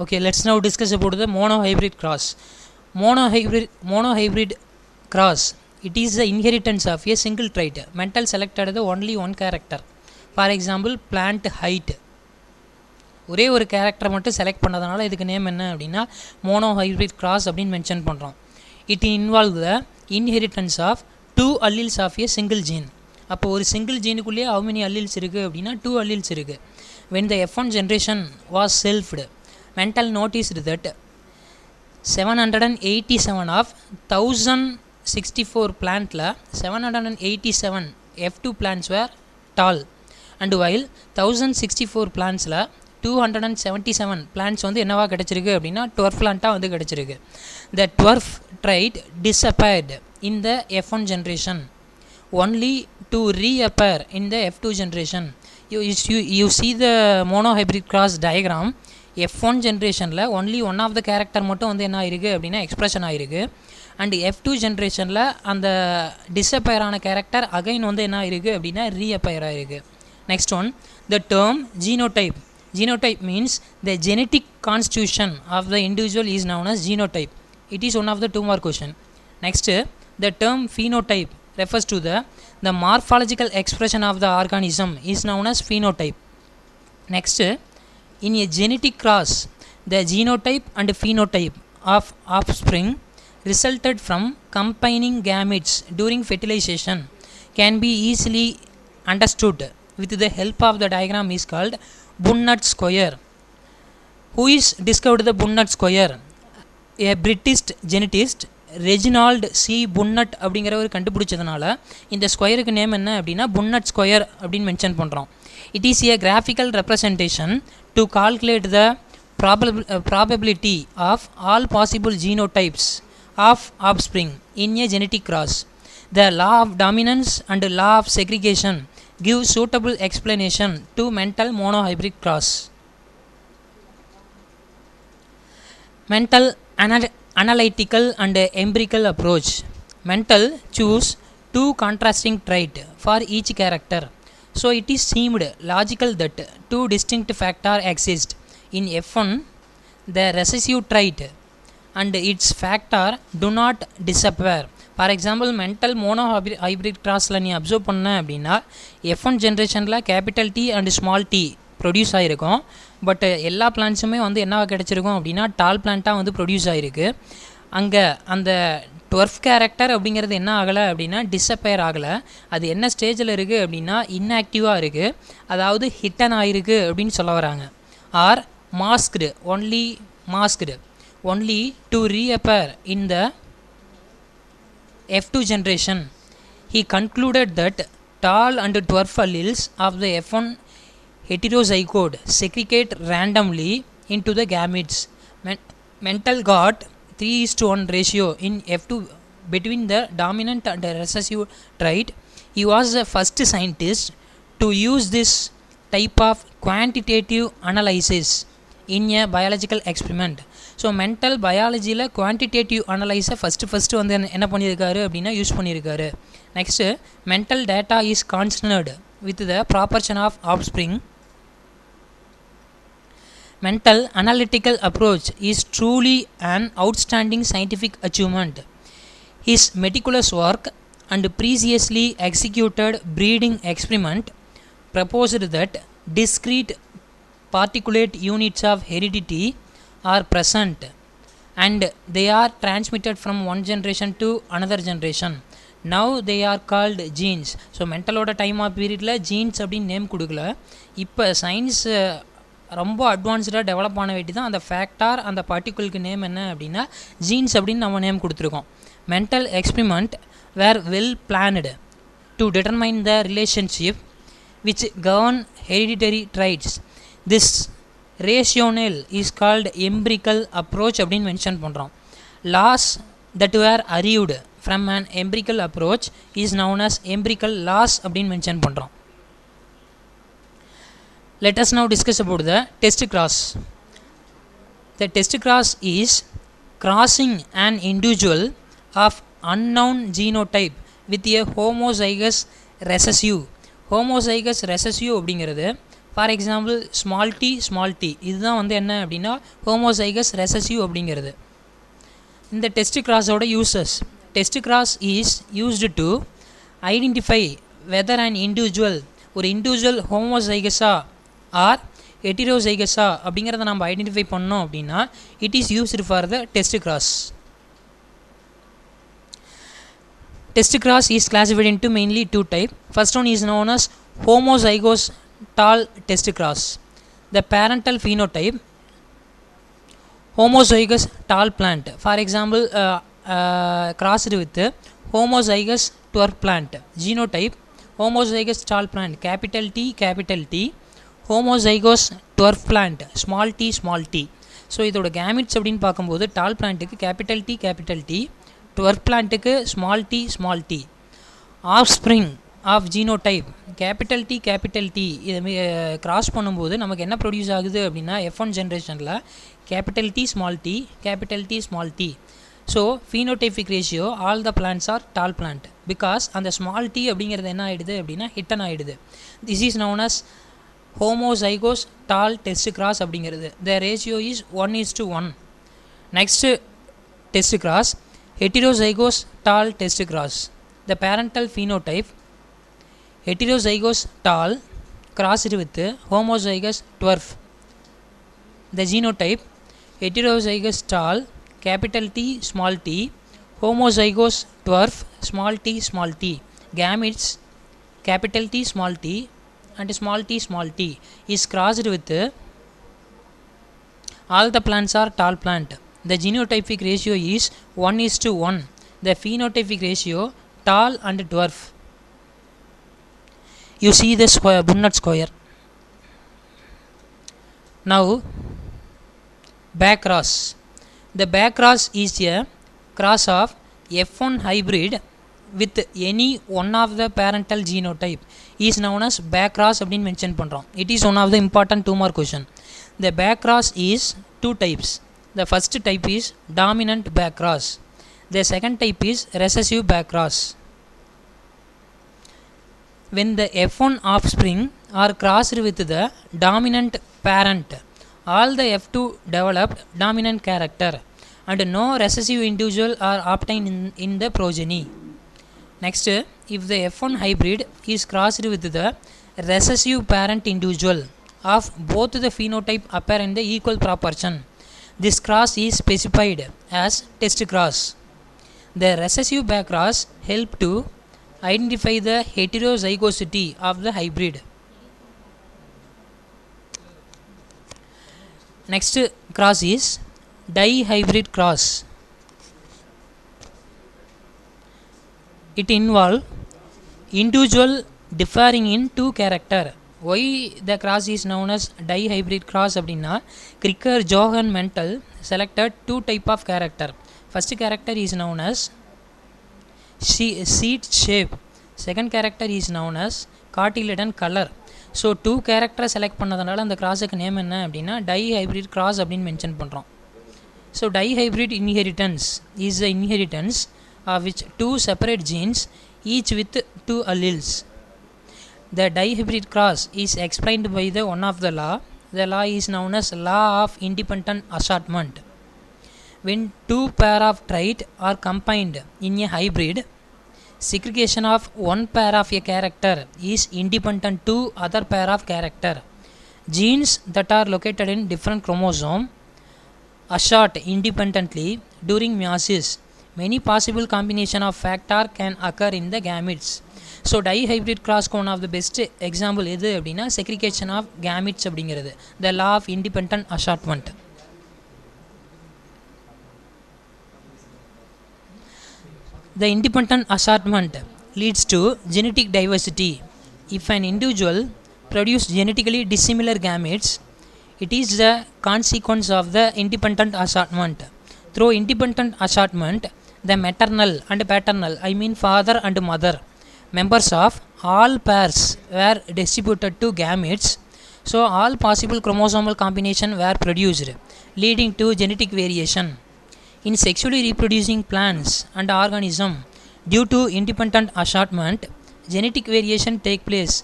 Okay, let's now discuss about the monohybrid cross. Monohybrid cross, it is the inheritance of a single trait. Mental selected the only one character. For example, plant height. ஒரே ஒரு கேரக்டரை மட்டும் select பண்ணதுனால இதுக்கு name என்ன அப்படின்னா monohybrid cross அப்படின்னு mention பண்ணுறோம். It involve the inheritance of 2 alleles of a single gene. அப்போ ஒரு சிங்கிள் ஜீனுக்குள்ளேயே how many அல்லீல்ஸ் இருக்குது அப்படின்னா 2 அல்லீல்ஸ் இருக்குது. when the F1 generation was selfed, mental noticed that 787 of 1064 plantல 787 F2 plants were tall, and while 1064 plantsல 277 plants வந்து என்னவா கிடைச்சிருக்கு அப்படின்னா dwarf plantா வந்து கிடைச்சிருக்கு. The dwarf trait disappeared in the F1 generation only to reappear in the F2 generation. You see the monohybrid cross diagram. F1 ஜென்ரேஷனில் only one of the character மட்டும் வந்து என்ன ஆயிருக்கு அப்படின்னா எக்ஸ்ப்ரெஷன் ஆகிருக்கு. அண்ட் F2 ஜென்ரேஷனில் அந்த டிஸப்பயர் ஆன கேரக்டர் அகைன் வந்து என்ன ஆயிருக்கு அப்படின்னா ரீஅப்பயர் ஆகிருக்கு. Next one, the term genotype. Genotype means the genetic constitution of the individual is known as genotype. It is one of the 2 mark question. Next, the term phenotype refers to the morphological expression of the organism is known as phenotype. Next, in a genetic cross, the genotype and phenotype of offspring resulted from combining gametes during fertilization can be easily understood with the help of the diagram is called Punnett square. Who is discovered the Punnett square? A British geneticist Reginald C Punnett அப்படிங்கிறவர் கண்டுபிடிச்சதுனால இந்த ஸ்கொயருக்கு name என்ன அப்படின்னா Punnett square அப்படின்னு mention பண்ணுறோம். It is a graphical representation to calculate the probability of all possible genotypes of offspring in a genetic cross. The law of dominance and law of segregation give suitable explanation to Mendel monohybrid cross. Mendel analytical and empirical approach. Mental choose 2 contrasting traits for each character, so it is seemed logical that 2 distinct factors exist. In F1, the recessive trait and its factor do not disappear. For example, mental monohybrid crossல நீ observe பண்ண அப்படின்னா F1 ஜென்ரேஷனில் capital T and small T produce ஆகிருக்கும். But எல்லா பிளான்ட்ஸுமே வந்து என்ன கிடச்சிருக்கும் அப்படின்னா டால் பிளான்ட்டாக வந்து ப்ரொடியூஸ் ஆகிருக்கு. அங்கே அந்த டுவர்ஃப் கேரக்டர் அப்படிங்கிறது என்ன ஆகலை அப்படின்னா டிஸப்பயர் ஆகலை. அது என்ன ஸ்டேஜில் இருக்குது அப்படின்னா இன்ஆக்டிவாக இருக்குது, அதாவது ஹிட்டன் ஆகிருக்கு அப்படின்னு சொல்ல வராங்க. Are masked only to reappear in the F2 generation. He concluded that tall and dwarf alleles of the F1 heterozygote segregate randomly into the gametes. Mental got 3:1 ratio in F2 between the dominant and recessive trait. He was the first scientist to use this type of quantitative analysis in a biological experiment. So Mendel பயாலஜியில் quantitative அனலைஸை first வந்து என்ன பண்ணியிருக்காரு அப்படின்னா use பண்ணியிருக்காரு. Next, Mendel data is concerned with the proportion of offspring. Mental analytical approach is truly an outstanding scientific achievement. His meticulous work and previously executed breeding experiment proposed that discrete particulate units of heredity are present and they are transmitted from one generation to another generation. Now they are called genes. So மென்டலோட time of பீரியடில் genes அப்படின்னு name கொடுக்கல. இப்போ science ரொம்ப அட்வான்ஸ்டாக develop ஆன வேண்டி தான் அந்த ஃபேக்டார் அந்த பார்ட்டிகுலுக்கு நேம் என்ன அப்படின்னா ஜீன்ஸ் அப்படின்னு நம்ம நேம் கொடுத்துருக்கோம். Mendel experiment were well planned to determine the relationship which govern hereditary traits. This rational is called empirical approach அப்படின்னு மென்ஷன் பண்ணுறோம். Laws that were arrived from an empirical approach is known as empirical laws அப்படின்னு mention பண்ணுறோம். Let us now discuss about the test cross. The test cross is crossing an individual of unknown genotype with a homozygous recessive. Homozygous recessive அப்படிங்கிறது for example small t இதுதான் வந்து என்ன அப்படின்னா homozygous recessive அப்படிங்கிறது. இந்த test கிராஸோட uses. Test cross is used to identify whether and individual ஒரு individual ஹோமோசைகஸா ஆர் ஹெட்டிரோசைகஸா அப்படிங்கிறத நம்ம ஐடென்டிஃபை பண்ணோம் அப்படின்னா it is used for the test cross. Test cross is classified into mainly two types. First one is known as homozygous tall test cross. The parental phenotype homozygous tall plant. For example, crossed with homozygous dwarf plant. Genotype homozygous tall plant capital T. Homozygous dwarf plant small t. So இதோட gametes அப்படின்னு பார்க்கும்போது tall பிளான்ட்டுக்கு capital T dwarf பிளான்ட்டுக்கு small t. Offspring of genotype capital T இதை cross பண்ணும்போது நமக்கு என்ன produce ஆகுது அப்படின்னா F1 ஜென்ரேஷனில் capital T small t. So phenotypic ratio all the plants are tall plant because அந்த ஸ்மால் டி அப்படிங்கிறது என்ன ஆகிடுது அப்படின்னா ஹிட்டன் ஆகிடுது. This is known as homozygous tall test cross அப்படிங்கிறது. The ratio is 1:1. Next test cross heterozygous tall test cross. The parental phenotype heterozygous tall crossed with homozygous dwarf. The genotype heterozygous tall capital T small t homozygous dwarf small t. Gametes capital T small t and small t is crossed with all the plants are tall plant. The genotypic ratio is 1:1. The phenotypic ratio tall and dwarf. You see the Punnett square. Now back cross. The back cross is a cross of F1 hybrid with any one of the parental genotype is known as back cross அப்படினு mention பண்றோம். It is one of the important 2 mark question. The back cross is two types. The first type is dominant back cross. The second type is recessive back cross. When the F1 offspring are crossed with the dominant parent, all the F2 developed dominant character and no recessive individual are obtained in the progeny. Next, if the F1 hybrid is crossed with the recessive parent individual of both the phenotype appear in the equal proportion, this cross is specified as test cross. The recessive back cross help to identify the heterozygosity of the hybrid. Next cross is dihybrid cross. It involves individual differing in two character. Why the cross is known as dihybrid cross அப்படின்னா Cricker Johann Mentel selected two type of character. First character is known as seed shape. Second character is known as cotyledon color. So 2 கேரக்டரை select பண்ணதுனால அந்த கிராஸுக்கு name என்ன அப்படின்னா dihybrid cross அப்படின்னு mention பண்ணுறோம். So dihybrid inheritance is the inheritance of which 2 separate genes each with 2 alleles. The dihybrid cross is explained by the one of the law. The law is known as law of independent assortment. When 2 pair of traits are combined in a hybrid, segregation of one pair of a character is independent to other pair of character. Genes that are located in different chromosome assort independently during meiosis. Many possible combination of factor can occur in the gametes. So dihybrid crossக்கு one of the best example எது அப்படின்னா segregation of gametes அப்படிங்கிறது. The law of independent assortment. The independent assortment leads to genetic diversity. If an individual produces genetically dissimilar gametes, it is the consequence of the independent assortment. Through independent assortment, the maternal and paternal, I mean father and mother, members of all pairs were distributed to gametes, so all possible chromosomal combination were produced, leading to genetic variation. In sexually reproducing plants and organisms, due to independent assortment, genetic variation take place